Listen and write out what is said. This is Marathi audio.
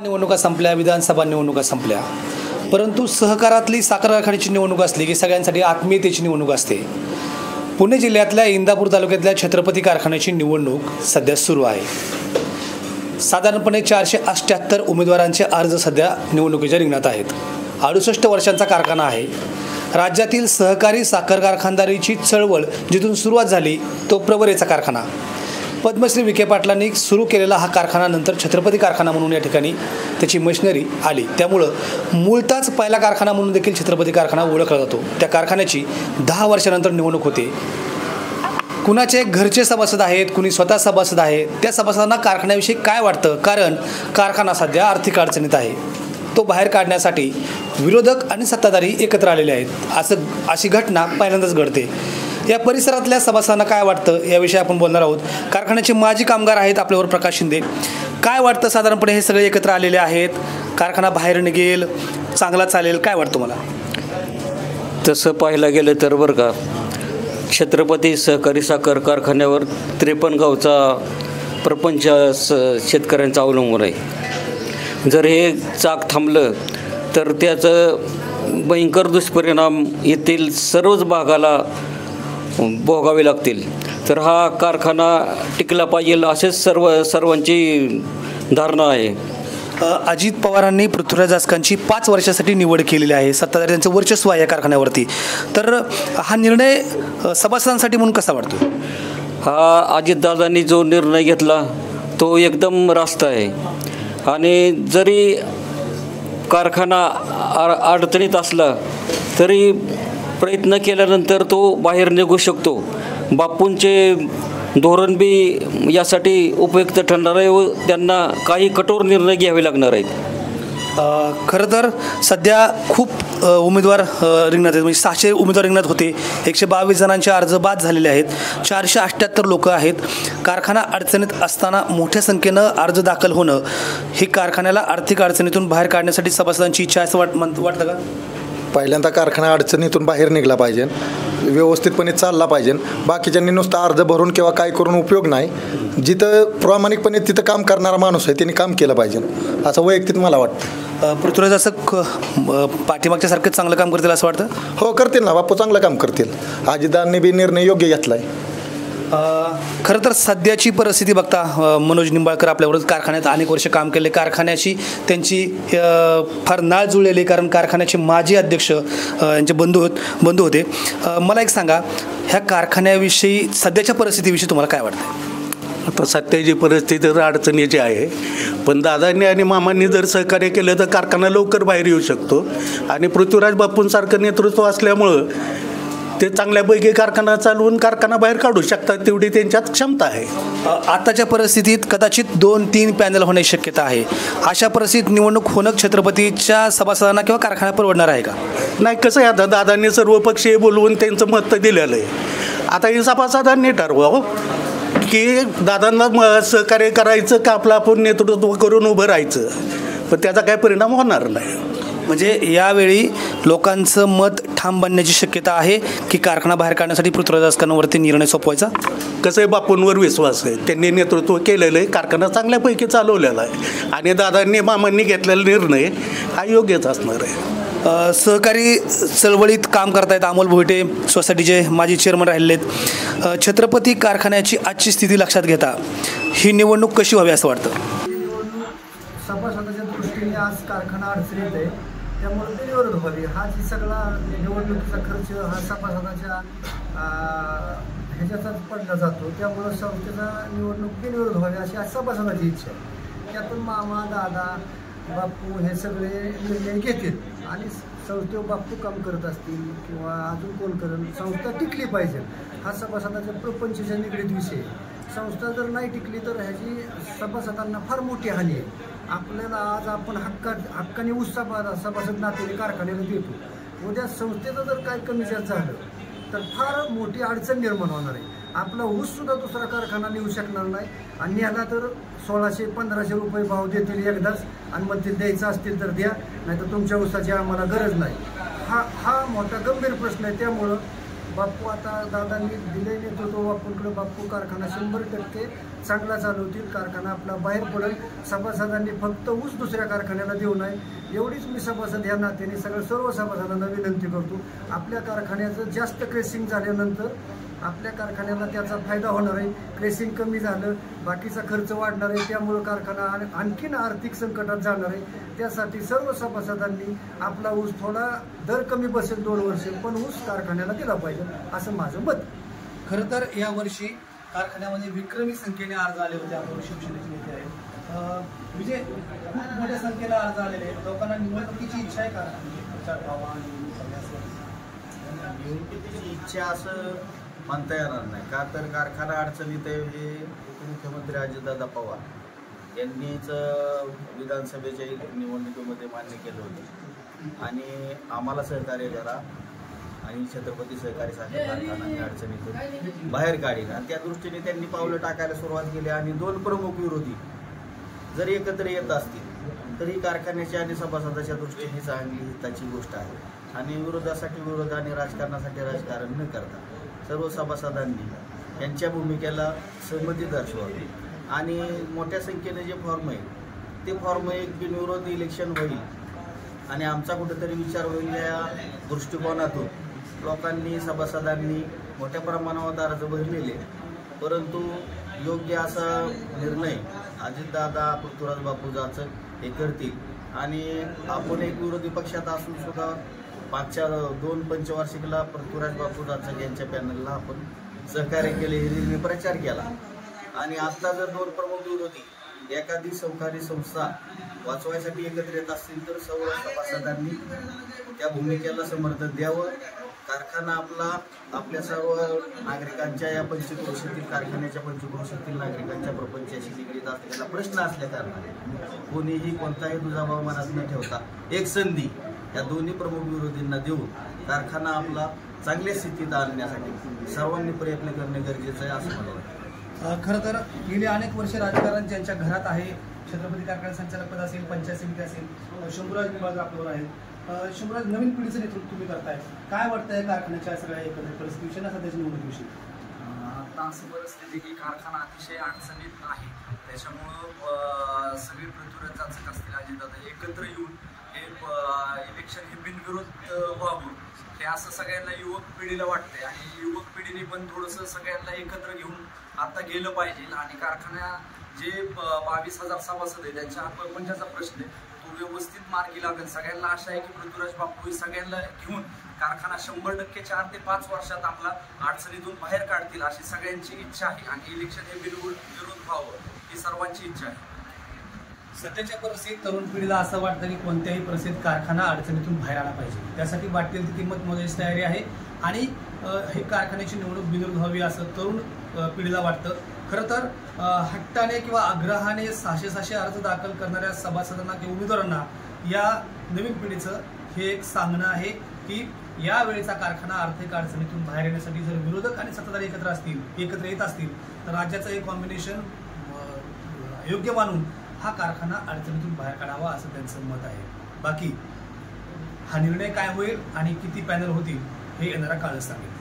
निवडणुका संपल्या, विधानसभा निवडणुका संपल्या, परंतु सहकारातली साखर कारखान्याची निवडणूक असली की सगळ्यांसाठी आत्मीयतेची निवडणूक असते. पुणे जिल्ह्यातल्या इंदापूर तालुक्यातल्या छत्रपती कारखान्याची निवडणूक सध्या सुरू आहे. साधारणपणे 478 उमेदवारांचे अर्ज सध्या निवडणुकीच्या रिंगणात आहेत. 68 वर्षांचा कारखाना आहे. राज्यातील सहकारी साखर कारखानदारीची चळवळ जिथून सुरुवात झाली तो प्रवरेचा कारखाना. पद्मश्री विखे पाटलांनी सुरू केलेला हा कारखाना नंतर छत्रपती कारखाना म्हणून या ठिकाणी त्याची मशिनरी आली. त्यामुळं मूळताच पहिला कारखाना म्हणून देखील छत्रपती कारखाना ओळखला जातो. त्या कारखान्याची 10 वर्षानंतर निवडणूक होते. कुणाचे घरचे सभासद आहेत, कुणी स्वतः सभासद आहे. त्या सभासदांना कारखान्याविषयी काय वाटतं, कारण कारखाना सध्या आर्थिक अडचणीत आहे. तो बाहेर काढण्यासाठी विरोधक आणि सत्ताधारी एकत्र आलेले आहेत. अशी घटना पहिल्यांदाच घडते. या परिसरातल्या सभासदांना काय वाटतं याविषयी आपण बोलणार आहोत. कारखान्याचे माजी कामगार आहेत आपल्यावर प्रकाश शिंदे. काय वाटतं, साधारणपणे हे सगळे एकत्र आलेले आहेत, कारखाना बाहेर निघेल, चांगला चालेल, काय वाटतं मला? तसं पाहायला गेलं तर बरं का, छत्रपती सहकारी साखर कारखान्यावर 53 गावचा प्रपंच शेतकऱ्यांचा अवलंबून आहे. जर हे चाक थांबलं तर त्याचं भयंकर दुष्परिणाम येथील सर्वच भागाला भोगावे लागतील. तर हा कारखाना टिकला पाहिजे असेच सर्वांची धारणा आहे. अजित पवारांनी पृथ्वीराज जाचकांची 5 वर्षासाठी निवड केलेली आहे. सत्ताधारी त्यांचं वर्चस्व आहे या कारखान्यावरती. तर हा निर्णय सभासदांसाठी म्हणून कसा वाटतो? हा अजितदादांनी जो निर्णय घेतला तो एकदम रास्त आहे. आणि जरी कारखाना अडचणीत असला तरी प्रयत्न केल्यानंतर तो बाहेर निघू शकतो. बापूंचे धोरण बी यासाठी उपयुक्त ठरणार आहे व त्यांना काही कठोर निर्णय घ्यावे लागणार आहेत. खरं तर सध्या खूप उमेदवार रिंगणात आहेत. म्हणजे 600 उमेदवार रिंगणात होते. 122 जणांचे अर्ज बाद झालेले आहेत. 478 लोक आहेत. कारखाना अडचणीत असताना मोठ्या संख्येनं अर्ज दाखल होणं ही कारखान्याला आर्थिक अडचणीतून बाहेर काढण्यासाठी सभासदांची इच्छा असं वाटतं का? पहिल्यांदा कारखाना अडचणीतून बाहेर निघला पाहिजे, व्यवस्थितपणे चालला पाहिजे. बाकीच्यांनी नुसता अर्ज भरून किंवा काय करून उपयोग नाही. जिथं प्रामाणिकपणे तिथं काम करणारा माणूस आहे त्यांनी काम केलं पाहिजे असं वैयक्तिक मला वाटतं. पृथ्वीराज असं पाठीमागच्यासारखं चांगलं काम करतील असं वाटतं? हो, करतील ना. बापू चांगलं काम करतील. अजितदादांनी बी निर्णय योग्य घेतला आहे. खरं तर सध्याची परिस्थिती बघता मनोज निंबाळकर आपल्याबरोबर कारखान्यात अनेक वर्ष काम केले. कारखान्याची त्यांची फार नाळ जुळलेली, कारण कारखान्याचे माजी अध्यक्ष यांचे बंधू होते. मला एक सांगा, ह्या कारखान्याविषयी सध्याच्या परिस्थितीविषयी तुम्हाला काय वाटतं? आता सध्याची परिस्थिती तर अडचणीची आहे, पण दादांनी आणि मामांनी जर सहकार्य केलं तर कारखाना लवकर बाहेर येऊ शकतो. आणि पृथ्वीराज बापूंसारखं नेतृत्व असल्यामुळं ते चांगल्यापैकी कारखाना चालवून कारखाना बाहेर काढू शकतात, तेवढी त्यांच्यात क्षमता आहे. आताच्या परिस्थितीत कदाचित 2-3 पॅनल होण्याची शक्यता आहे. अशा परिस्थितीत निवडणूक होणं छत्रपतीच्या सभासदांना किंवा कारखाना परवडणार आहे का? नाही, कसं आहे, आता दादांनी सर्व पक्षीय बोलवून त्यांचं मत दिलेलं आहे. आता हे सभासदांनी ठरवावं की दादांना सहकार्य करायचं का आपलं आपण नेतृत्व करून उभं राहायचं, पण त्याचा काय परिणाम होणार नाही. म्हणजे यावेळी लोकांचं मत ठाम बनण्याची शक्यता आहे की कारखाना बाहेर काढण्यासाठी पृथ्वीराज जाचकांवरती निर्णय सोपवायचा? कसं आहे, बापूंवर विश्वास आहे. त्यांनी नेतृत्व केलेलं आहे, कारखाना चांगल्यापैकी चालवलेला आहे. आणि दादांनी मामांनी घेतलेला निर्णय हा योग्यच असणार आहे. सहकारी चळवळीत काम करतायत अमोल भोईटे, सोसायटीचे माजी चेअरमन राहिलेले आहेत. छत्रपती कारखान्याची आजची स्थिती लक्षात घेता ही निवडणूक कशी व्हावी असं वाटतं? सभासदाच्या दृष्टीने आज कारखाना अडचणीत आहे, त्यामुळे बिनविरोध व्हावी. हा जी सगळा निवडणुकीचा खर्च हा सभासदाच्या ह्याच्याचाच पडला जातो. त्यामुळं संस्थेचा निवडणूक बिनविरोध व्हावी अशी आज सभासदाची इच्छा आहे. त्यातून मामा, दादा, बापू हे सगळे निर्णय घेतील आणि संस्थेवर बापू काम करत असतील किंवा अजून कोण करेल, संस्था टिकली पाहिजे हा सभासदाच्या प्रपंचाच्या निगडीत विषय. संस्था जर नाही टिकली तर ह्याची सभासदांना फार मोठी हानी आहे. आपल्याला आज आपण हक्काने ऊस सभासद नात्याने कारखान्याला देतो. उद्या संस्थेचं जर काय कमी जास्त झालं तर फार मोठी अडचण निर्माण होणार आहे. आपला ऊससुद्धा दुसरा कारखाना नेऊ शकणार नाही आणि न्याला तर 1600-1500 रुपये भाव देतील एकदाच आणि मग ते द्यायचं असतील तर द्या, नाही तर तुमच्या ऊसाची आम्हाला गरज नाही. हा मोठा गंभीर प्रश्न आहे. त्यामुळं बाप्पू आता दादांनी दिले नेतृत्व बाप्पूंकडे, बाप्पू कारखाना 100% चांगला चालवतील, कारखाना आपला बाहेर पडेल. सभासदांनी फक्त ऊस दुसऱ्या कारखान्याला देऊ नये एवढीच मी सभासद ह्या नात्याने सर्व सभासदांना विनंती करतो. आपल्या कारखान्याचं जास्त क्रेसिंग झाल्यानंतर आपल्या कारखान्याला त्याचा फायदा होणार आहे. क्रेसिंग कमी झालं, बाकीचा खर्च वाढणार आहे, त्यामुळं कारखाना आणखीन आर्थिक संकटात जाणार आहे. त्यासाठी सर्व सभासदांनी आपला ऊस थोडा दर कमी बसेल 2 वर्ष, पण ऊस कारखान्याला दिला पाहिजे असं माझं मत. खरं तर यावर्षी कारखान्यामध्ये विक्रमी संख्येने अर्ज आले होते. आपण शिवसेनेचे नेते आहेत विजय, खूप मोठ्या संख्येला अर्ज आलेले आहेत. लोकांना निवडणुकीची इच्छा आहे का? निवडणुकीची इच्छा असं म्हणता येणार नाही, का तर कारखाना अडचणीत आहे हे उपमुख्यमंत्री अजितदादा पवार यांनीच विधानसभेच्या निवडणुकीमध्ये मान्य केलं होतं आणि आम्हाला सहकार्य करा आणि छत्रपती सहकारी साखर कारखाना अडचणीतून बाहेर काढील आणि त्या दृष्टीने त्यांनी पावलं टाकायला सुरुवात केली. आणि 2 प्रमुख विरोधी जर एकत्र येत असतील तर ही कारखान्याच्या आणि सभासदाच्या दृष्टीने चांगली हिताची गोष्ट आहे. आणि विरोधासाठी विरोध आणि राजकारणासाठी राजकारण न करता सर्व सभासदांनी यांच्या भूमिकेला सहमती दर्शवावी आणि मोठ्या संख्येने जे फॉर्म आहे ते फॉर्म एक बिनविरोध इलेक्शन होईल आणि आमचा कुठेतरी विचार होईल या दृष्टिकोनातून लोकांनी सभासदांनी मोठ्या प्रमाणावर अर्ज भरलेले, परंतु योग्य असा निर्णय अजितदादा पृथ्वीराज बापू जाचक हे करतील. आणि आपण एक विरोधी पक्षात असून सुद्धा मागच्या 2 पंचवार्षिकला पृथ्वीराज बापू जाचक यांच्या पॅनलला आपण सहकार्य केले, हिरिरीने प्रचार केला. आणि आता जर 2 प्रमुख विरोधी एखादी सहकारी संस्था वाचवायसाठी एकत्र येत असतील तर सर्व सभासदांनी त्या भूमिकेला समर्थन द्यावं. कारखाना आपल्या सर्व नागरिकांच्या या पंचक्रोशीतील कारखान्याच्या पंचक्रोशीतील नागरिकांच्या प्रपंचाशी निगडीत असलेला प्रश्न असल्या कारणाने कोणीही कोणताही दुजाभाव मनात न ठेवता एक संधी या दोन्ही प्रमुख विरोधींना देऊन कारखाना आपला चांगल्या स्थितीत आणण्यासाठी सर्वांनी प्रयत्न करणे गरजेचं आहे असं मला वाटतं. खरं तर गेली अनेक वर्ष राजकारण ज्यांच्या घरात आहे, छत्रपती कारखाना संचालक पद असेल, पंचायत समिती असेल, शंभूराज निंबाळकर आपल्यावर आहेत. शंभूराज, नवीन पिढीचं नेतृत्व तुम्ही करताय, काय वाटतंय कारखान्याच्या सगळ्या एकत्रित परिस्थितीविषयी ना सध्याच्या निवडणुकीविषयी? आता असं परिस्थिती की कारखाना अतिशय अडचणीत आहे, त्याच्यामुळं सगळे पृथ्वीराज जाचक असतील अजितदादा एकत्र येऊन हे इलेक्शन हे बिनविरोध व्हावं हे असं सगळ्यांना युवक पिढीला वाटतंय. आणि युवक पिढीने पण थोडंसं सगळ्यांना एकत्र घेऊन आता गेलं पाहिजे. आणि कारखान्या जे 22,000 सभासद आहे त्यांच्या प्रपंचाचा प्रश्न आहे तो व्यवस्थित मार्गी लागेल. सगळ्यांना आशा आहे की पृथ्वीराज बापू सगळ्यांना घेऊन कारखाना 100% 4 ते 5 वर्षात आपला अडचणीतून बाहेर काढतील अशी सगळ्यांची इच्छा आहे. आणि इलेक्शन हे बिनविरोध व्हावं ही सर्वांची इच्छा आहे. सध्याच्या परिस्थितीत तरुण पिढीला असं वाटतं की कोणत्याही परिस्थितीत कारखाना अडचणीतून बाहेर आला पाहिजे, त्यासाठी वाटेल ती किंमत मोजायची तयारी आहे आणि हे कारखान्याची निवडणूक बिनविरोध व्हावी असं तरुण पिढीला वाटतं. खरं तर हट्टाने किंवा आग्रहाने 600 अर्ज दाखल करणाऱ्या सभासदांना किंवा उमेदवारांना या नवीन पिढीचं हे एक सांगणं आहे की यावेळेचा कारखाना आर्थिक अडचणीतून बाहेर येण्यासाठी जर विरोधक आणि सत्ताधारी एकत्र येत असतील तर राज्याचं एक कॉम्बिनेशन योग्य मानून हा कारखाना अडचणीतून बाहेर काढावा असं त्यांचं मत आहे. बाकी हा निर्णय काय होईल आणि किती पॅनल होतील हे येणारा काळच सांगेल.